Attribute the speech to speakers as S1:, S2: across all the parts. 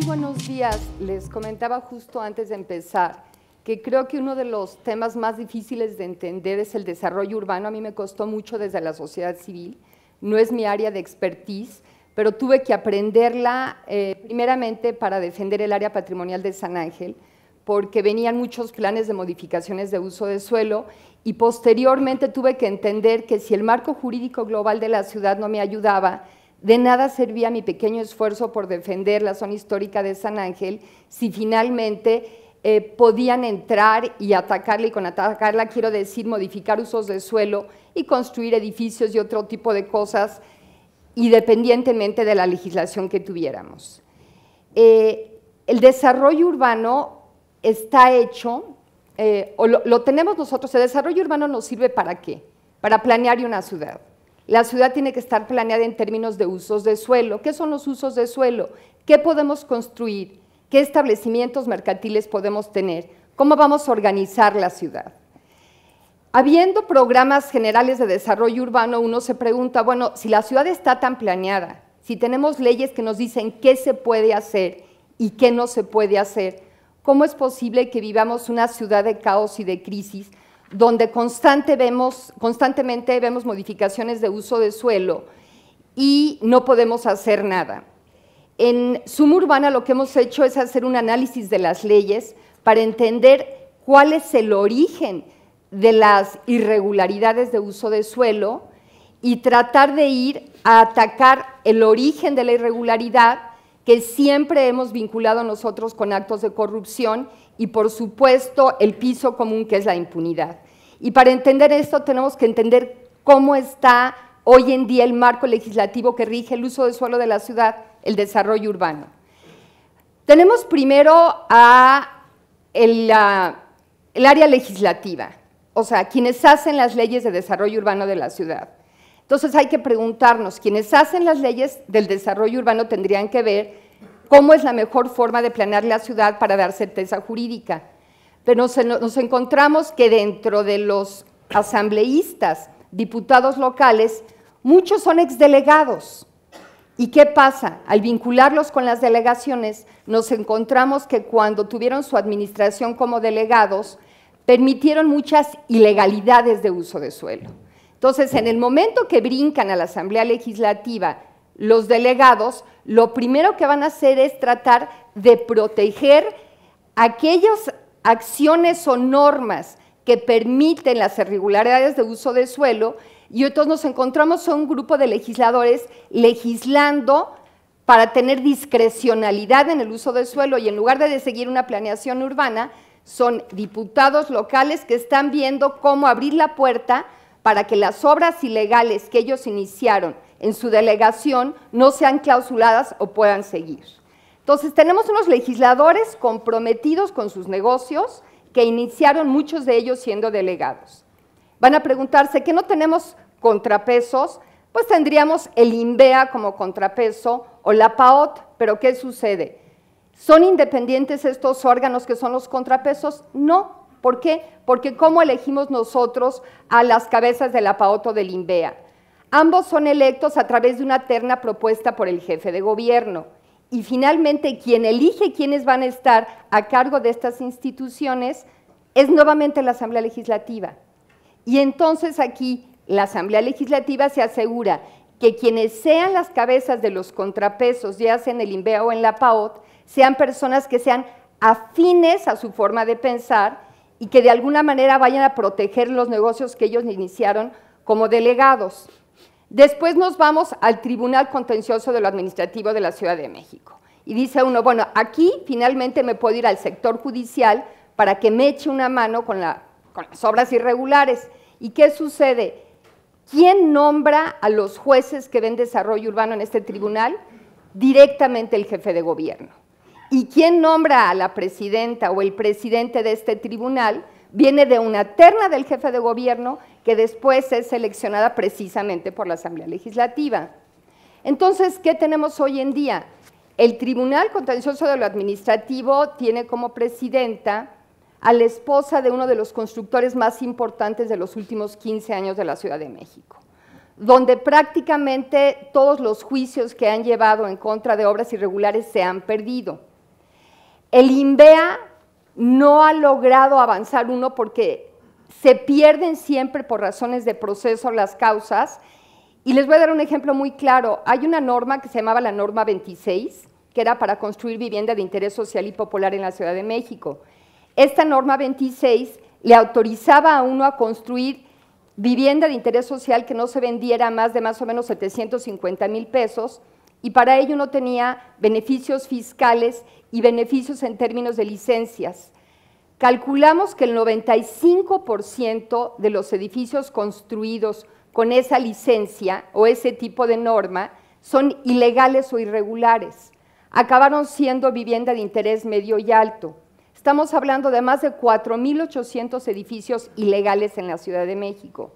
S1: buenos días. Les comentaba justo antes de empezar que creo que uno de los temas más difíciles de entender es el desarrollo urbano. A mí me costó mucho desde la sociedad civil, no es mi área de expertise, pero tuve que aprenderla primeramente para defender el área patrimonial de San Ángel, porque venían muchos planes de modificaciones de uso de suelo y posteriormente tuve que entender que si el marco jurídico global de la ciudad no me ayudaba, de nada servía mi pequeño esfuerzo por defender la zona histórica de San Ángel si finalmente podían entrar y atacarla, y con atacarla quiero decir modificar usos de suelo y construir edificios y otro tipo de cosas, independientemente de la legislación que tuviéramos. El desarrollo urbano está hecho, o lo tenemos nosotros. El desarrollo urbano nos sirve ¿para qué? Para planear una ciudad. La ciudad tiene que estar planeada en términos de usos de suelo. ¿Qué son los usos de suelo? ¿Qué podemos construir? ¿Qué establecimientos mercantiles podemos tener? ¿Cómo vamos a organizar la ciudad? Habiendo programas generales de desarrollo urbano, uno se pregunta, bueno, si la ciudad está tan planeada, si tenemos leyes que nos dicen qué se puede hacer y qué no se puede hacer, ¿cómo es posible que vivamos una ciudad de caos y de crisis donde constantemente vemos modificaciones de uso de suelo y no podemos hacer nada? En Suma Urbana lo que hemos hecho es hacer un análisis de las leyes para entender cuál es el origen de las irregularidades de uso de suelo y tratar de ir a atacar el origen de la irregularidad que siempre hemos vinculado nosotros con actos de corrupción y, por supuesto, el piso común que es la impunidad. Y para entender esto tenemos que entender cómo está hoy en día el marco legislativo que rige el uso de suelo de la ciudad, el desarrollo urbano. Tenemos primero el área legislativa, o sea, quienes hacen las leyes de desarrollo urbano de la ciudad. Entonces hay que preguntarnos, quienes hacen las leyes del desarrollo urbano tendrían que ver cómo es la mejor forma de planear la ciudad para dar certeza jurídica. Pero nos encontramos que dentro de los asambleístas, diputados locales, muchos son exdelegados. ¿Y qué pasa? Al vincularlos con las delegaciones, nos encontramos que cuando tuvieron su administración como delegados, permitieron muchas ilegalidades de uso de suelo. Entonces, en el momento que brincan a la Asamblea Legislativa los delegados, lo primero que van a hacer es tratar de proteger aquellas acciones o normas que permiten las irregularidades de uso de suelo, y entonces nos encontramos a un grupo de legisladores legislando para tener discrecionalidad en el uso de suelo, y en lugar de seguir una planeación urbana, son diputados locales que están viendo cómo abrir la puerta para que las obras ilegales que ellos iniciaron en su delegación no sean clausuladas o puedan seguir. Entonces tenemos unos legisladores comprometidos con sus negocios que iniciaron muchos de ellos siendo delegados. Van a preguntarse, ¿qué no tenemos contrapesos? Pues tendríamos el INVEA como contrapeso o la PAOT, pero ¿qué sucede? ¿Son independientes estos órganos que son los contrapesos? No. ¿Por qué? Porque ¿cómo elegimos nosotros a las cabezas de la PAOT o del INVEA? Ambos son electos a través de una terna propuesta por el jefe de gobierno, y finalmente quien elige quiénes van a estar a cargo de estas instituciones es nuevamente la Asamblea Legislativa. Y entonces aquí la Asamblea Legislativa se asegura que quienes sean las cabezas de los contrapesos, ya sea en el INVEA o en la PAOT, sean personas que sean afines a su forma de pensar y que de alguna manera vayan a proteger los negocios que ellos iniciaron como delegados. Después nos vamos al Tribunal Contencioso de lo Administrativo de la Ciudad de México. Y dice uno, bueno, aquí finalmente me puedo ir al sector judicial para que me eche una mano con las obras irregulares. ¿Y qué sucede? ¿Quién nombra a los jueces que ven desarrollo urbano en este tribunal? Directamente el jefe de gobierno. ¿Y quién nombra a la presidenta o el presidente de este tribunal? Viene de una terna del jefe de gobierno que después es seleccionada precisamente por la Asamblea Legislativa. Entonces, ¿qué tenemos hoy en día? El Tribunal Contencioso de lo Administrativo tiene como presidenta a la esposa de uno de los constructores más importantes de los últimos 15 años de la Ciudad de México, donde prácticamente todos los juicios que han llevado en contra de obras irregulares se han perdido. El INVEA no ha logrado avanzar porque se pierden siempre por razones de proceso las causas. Y les voy a dar un ejemplo muy claro. Hay una norma que se llamaba la norma 26, que era para construir vivienda de interés social y popular en la Ciudad de México. Esta norma 26 le autorizaba a uno a construir vivienda de interés social que no se vendiera más o menos 750,000 pesos, y para ello uno tenía beneficios fiscales y beneficios en términos de licencias. Calculamos que el 95% de los edificios construidos con esa licencia o ese tipo de norma son ilegales o irregulares. Acabaron siendo vivienda de interés medio y alto. Estamos hablando de más de 4,800 edificios ilegales en la Ciudad de México.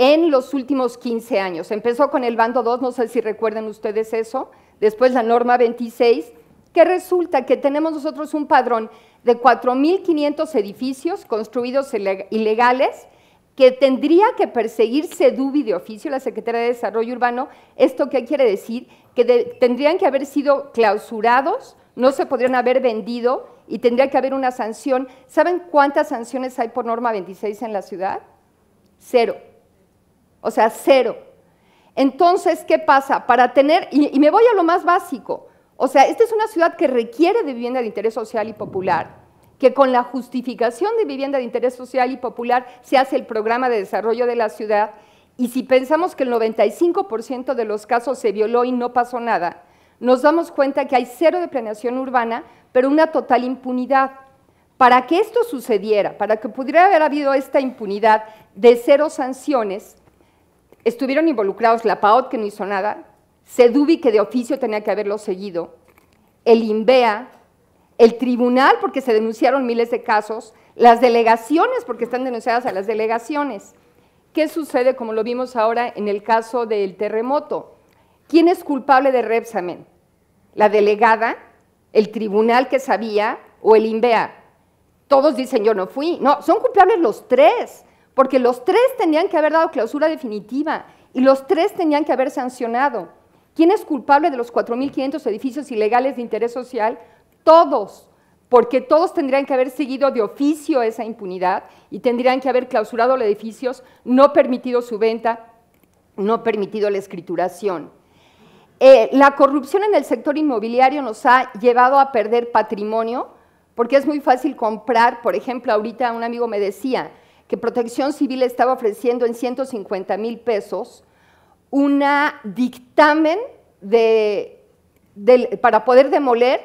S1: En los últimos 15 años, empezó con el bando 2, no sé si recuerdan ustedes eso, después la norma 26, que resulta que tenemos nosotros un padrón de 4,500 edificios construidos ilegales que tendría que perseguir SEDUBI de oficio, la Secretaría de Desarrollo Urbano. ¿Esto qué quiere decir? Que tendrían que haber sido clausurados, no se podrían haber vendido y tendría que haber una sanción. ¿Saben cuántas sanciones hay por norma 26 en la ciudad? 0. O sea, 0. Entonces, ¿qué pasa? Para tener, y me voy a lo más básico, o sea, esta es una ciudad que requiere de vivienda de interés social y popular, que con la justificación de vivienda de interés social y popular se hace el programa de desarrollo de la ciudad, y si pensamos que el 95% de los casos se violó y no pasó nada, nos damos cuenta que hay 0 de planeación urbana, pero una total impunidad. Para que esto sucediera, para que pudiera haber habido esta impunidad de 0 sanciones, estuvieron involucrados la PAOT, que no hizo nada, SEDUBI, que de oficio tenía que haberlo seguido, el INVEA, el tribunal, porque se denunciaron miles de casos, las delegaciones, porque están denunciadas a las delegaciones. ¿Qué sucede, como lo vimos ahora en el caso del terremoto? ¿Quién es culpable de Repsamen? ¿La delegada, el tribunal que sabía o el INVEA? Todos dicen yo no fui. No, son culpables los 3, porque los 3 tenían que haber dado clausura definitiva y los 3 tenían que haber sancionado. ¿Quién es culpable de los 4,500 edificios ilegales de interés social? Todos, porque todos tendrían que haber seguido de oficio esa impunidad y tendrían que haber clausurado los edificios, no permitido su venta, no permitido la escrituración. La corrupción en el sector inmobiliario nos ha llevado a perder patrimonio, porque es muy fácil comprar. Por ejemplo, ahorita un amigo me decía que Protección Civil estaba ofreciendo en 150,000 pesos una dictamen para poder demoler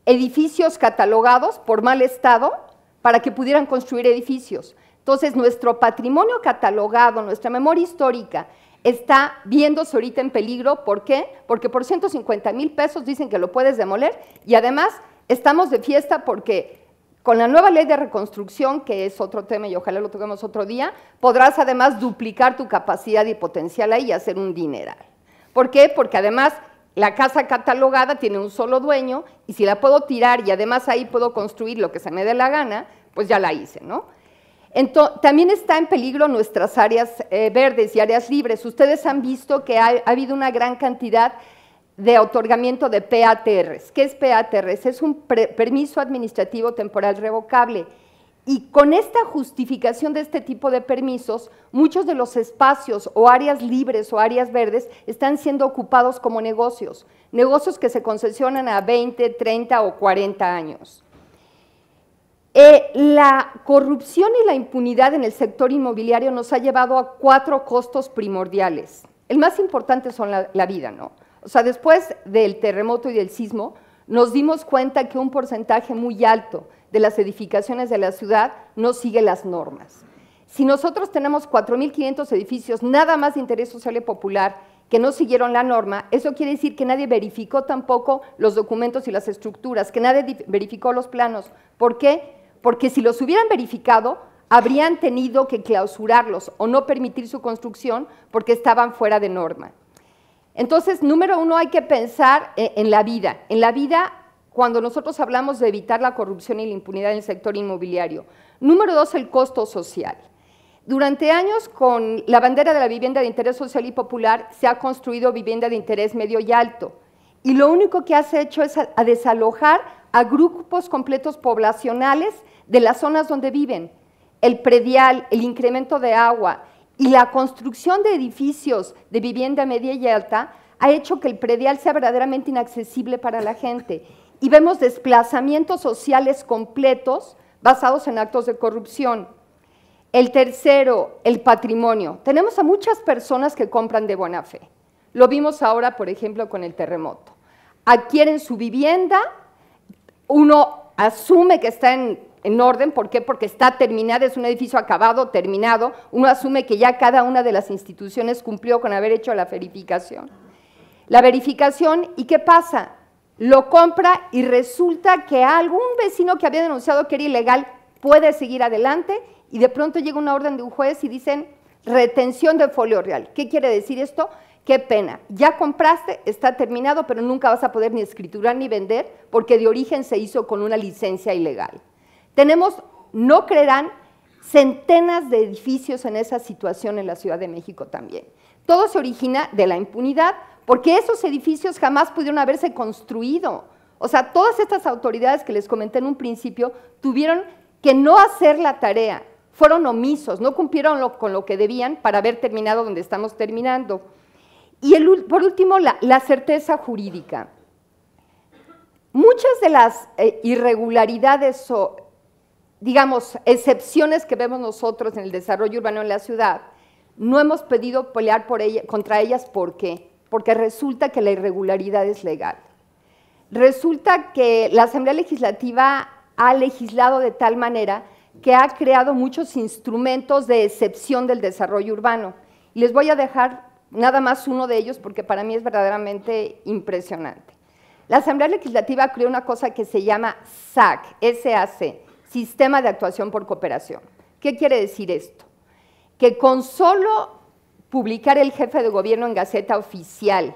S1: edificios catalogados por mal estado para que pudieran construir edificios. Entonces, nuestro patrimonio catalogado, nuestra memoria histórica, está viéndose ahorita en peligro. ¿Por qué? Porque por 150,000 pesos dicen que lo puedes demoler y además estamos de fiesta porque con la nueva ley de reconstrucción, que es otro tema y ojalá lo toquemos otro día, podrás además duplicar tu capacidad y potencial ahí y hacer un dineral. ¿Por qué? Porque además la casa catalogada tiene un solo dueño y si la puedo tirar y además ahí puedo construir lo que se me dé la gana, pues ya la hice, ¿no? Entonces, también está en peligro nuestras áreas verdes y áreas libres. Ustedes han visto que ha habido una gran cantidad de otorgamiento de PATRs. ¿Qué es PATRs? Es un permiso administrativo temporal revocable. Y con esta justificación de este tipo de permisos, muchos de los espacios o áreas libres o áreas verdes están siendo ocupados como negocios, negocios que se concesionan a 20, 30 o 40 años. La corrupción y la impunidad en el sector inmobiliario nos ha llevado a 4 costos primordiales. El más importante son la vida, ¿no? O sea, después del terremoto y del sismo, nos dimos cuenta que un porcentaje muy alto de las edificaciones de la ciudad no sigue las normas. Si nosotros tenemos 4,500 edificios nada más de interés social y popular que no siguieron la norma, eso quiere decir que nadie verificó tampoco los documentos y las estructuras, que nadie verificó los planos. ¿Por qué? Porque si los hubieran verificado, habrían tenido que clausurarlos o no permitir su construcción porque estaban fuera de norma. Entonces, número 1, hay que pensar en la vida. En la vida, cuando nosotros hablamos de evitar la corrupción y la impunidad en el sector inmobiliario. Número 2, el costo social. Durante años, con la bandera de la vivienda de interés social y popular, se ha construido vivienda de interés medio y alto. Y lo único que has hecho es a desalojar a grupos completos poblacionales de las zonas donde viven. El predial, el incremento de agua y la construcción de edificios de vivienda media y alta ha hecho que el predial sea verdaderamente inaccesible para la gente. Y vemos desplazamientos sociales completos basados en actos de corrupción. El tercero, el patrimonio. Tenemos a muchas personas que compran de buena fe. Lo vimos ahora, por ejemplo, con el terremoto. Adquieren su vivienda, uno asume que está en orden, ¿por qué? Porque está terminada, es un edificio acabado, terminado, uno asume que ya cada una de las instituciones cumplió con haber hecho la verificación. La verificación, ¿y qué pasa? Lo compra y resulta que algún vecino que había denunciado que era ilegal puede seguir adelante y de pronto llega una orden de un juez y dicen retención de folio real. ¿Qué quiere decir esto? Qué pena, ya compraste, está terminado, pero nunca vas a poder ni escriturar ni vender porque de origen se hizo con una licencia ilegal. Tenemos, no creerán, centenas de edificios en esa situación en la Ciudad de México también. Todo se origina de la impunidad, porque esos edificios jamás pudieron haberse construido. O sea, todas estas autoridades que les comenté en un principio tuvieron que no hacer la tarea, fueron omisos, no cumplieron con lo que debían para haber terminado donde estamos terminando. Y por último, la certeza jurídica. Muchas de las irregularidades o, digamos, excepciones que vemos nosotros en el desarrollo urbano en la ciudad, no hemos pedido pelear contra ellas. ¿Por qué? Porque resulta que la irregularidad es legal. Resulta que la Asamblea Legislativa ha legislado de tal manera que ha creado muchos instrumentos de excepción del desarrollo urbano. Y les voy a dejar nada más uno de ellos porque para mí es verdaderamente impresionante. La Asamblea Legislativa creó una cosa que se llama SAC, S-A-C, Sistema de Actuación por Cooperación. ¿Qué quiere decir esto? Que con solo publicar el jefe de gobierno en Gaceta Oficial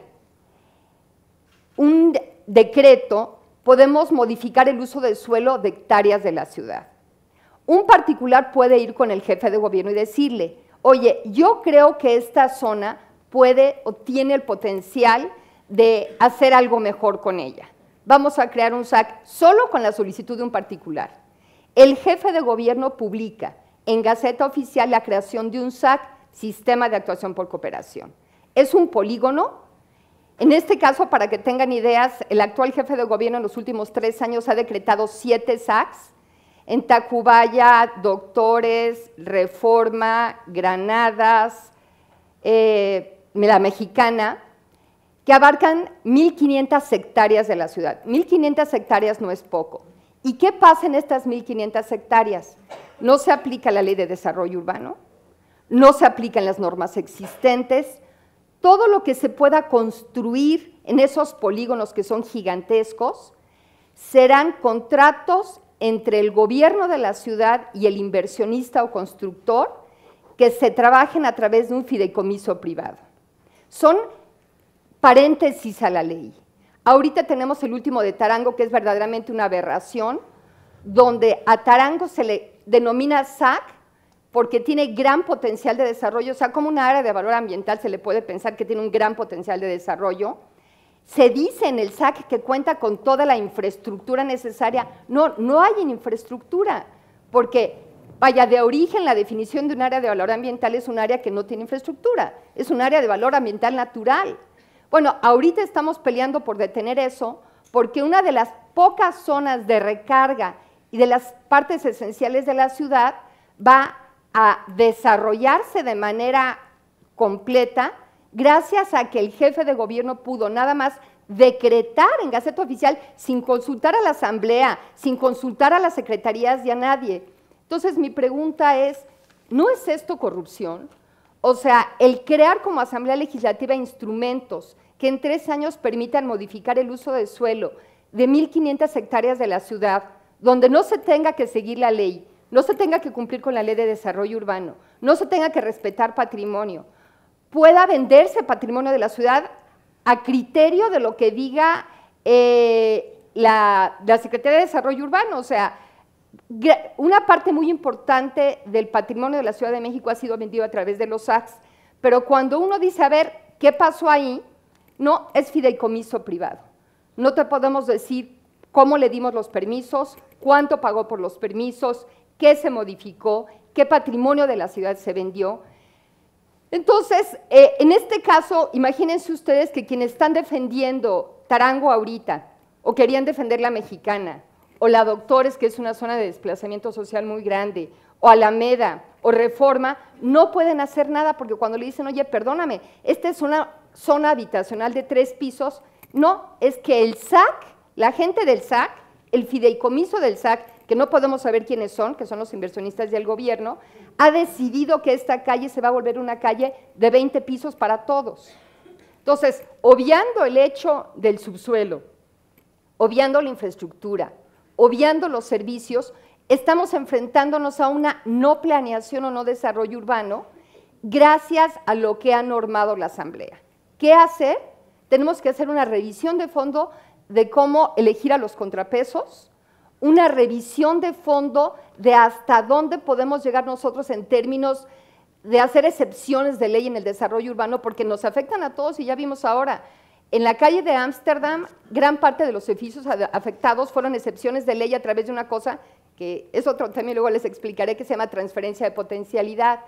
S1: un decreto, podemos modificar el uso del suelo de hectáreas de la ciudad. Un particular puede ir con el jefe de gobierno y decirle, oye, yo creo que esta zona puede o tiene el potencial de hacer algo mejor con ella. Vamos a crear un SAC solo con la solicitud de un particular. El jefe de gobierno publica en Gaceta Oficial la creación de un SAC, Sistema de Actuación por Cooperación. Es un polígono. En este caso, para que tengan ideas, el actual jefe de gobierno en los últimos 3 años ha decretado 7 SACs, en Tacubaya, Doctores, Reforma, Granadas, la Mexicana, que abarcan 1,500 hectáreas de la ciudad. 1,500 hectáreas no es poco. ¿Y qué pasa en estas 1,500 hectáreas? No se aplica la Ley de Desarrollo Urbano, no se aplican las normas existentes, todo lo que se pueda construir en esos polígonos que son gigantescos serán contratos entre el gobierno de la ciudad y el inversionista o constructor que se trabajen a través de un fideicomiso privado. Son paréntesis a la ley. Ahorita tenemos el último de Tarango, que es verdaderamente una aberración, donde a Tarango se le denomina SAC porque tiene gran potencial de desarrollo, o sea, como una área de valor ambiental se le puede pensar que tiene un gran potencial de desarrollo. Se dice en el SAC que cuenta con toda la infraestructura necesaria. No, no hay infraestructura, porque, vaya, de origen la definición de un área de valor ambiental es un área que no tiene infraestructura, es un área de valor ambiental natural. Bueno, ahorita estamos peleando por detener eso, porque una de las pocas zonas de recarga y de las partes esenciales de la ciudad va a desarrollarse de manera completa gracias a que el jefe de gobierno pudo nada más decretar en Gaceta Oficial sin consultar a la Asamblea, sin consultar a las secretarías y a nadie. Entonces mi pregunta es, ¿no es esto corrupción? O sea, el crear como Asamblea Legislativa instrumentos que en 3 años permitan modificar el uso del suelo de 1,500 hectáreas de la ciudad, donde no se tenga que seguir la ley, no se tenga que cumplir con la Ley de Desarrollo Urbano, no se tenga que respetar patrimonio, pueda venderse patrimonio de la ciudad a criterio de lo que diga la Secretaría de Desarrollo Urbano. O sea, una parte muy importante del patrimonio de la Ciudad de México ha sido vendido a través de los SACs, pero cuando uno dice, a ver, ¿qué pasó ahí? No, es fideicomiso privado. No te podemos decir cómo le dimos los permisos, cuánto pagó por los permisos, qué se modificó, qué patrimonio de la ciudad se vendió. Entonces, en este caso, imagínense ustedes que quienes están defendiendo Tarango ahorita, o querían defender la Mexicana, o la Doctores, que es una zona de desplazamiento social muy grande, o Alameda, o Reforma, no pueden hacer nada porque cuando le dicen, oye, perdóname, esta es una zona habitacional de 3 pisos, no, es que el SAC, la gente del SAC, el fideicomiso del SAC, que no podemos saber quiénes son, que son los inversionistas del gobierno, ha decidido que esta calle se va a volver una calle de 20 pisos para todos. Entonces, obviando el hecho del subsuelo, obviando la infraestructura, obviando los servicios, estamos enfrentándonos a una no planeación o no desarrollo urbano gracias a lo que ha normado la Asamblea. ¿Qué hacer? Tenemos que hacer una revisión de fondo de cómo elegir a los contrapesos, una revisión de fondo de hasta dónde podemos llegar nosotros en términos de hacer excepciones de ley en el desarrollo urbano, porque nos afectan a todos y ya vimos ahora, en la calle de Ámsterdam, gran parte de los edificios afectados fueron excepciones de ley a través de una cosa que es otro tema y luego les explicaré, que se llama transferencia de potencialidad.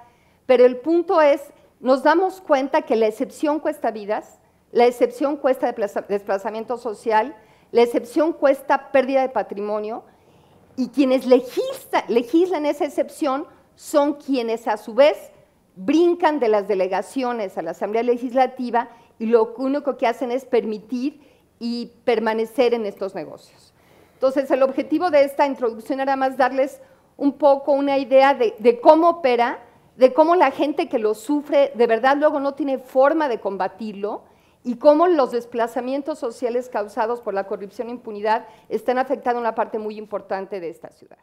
S1: Pero el punto es, nos damos cuenta que la excepción cuesta vidas, la excepción cuesta desplazamiento social, la excepción cuesta pérdida de patrimonio, y quienes legislan esa excepción son quienes a su vez brincan de las delegaciones a la Asamblea Legislativa y lo único que hacen es permitir y permanecer en estos negocios. Entonces, el objetivo de esta introducción era más darles un poco una idea de cómo opera, de cómo la gente que lo sufre de verdad luego no tiene forma de combatirlo y cómo los desplazamientos sociales causados por la corrupción e impunidad están afectando una parte muy importante de esta ciudad.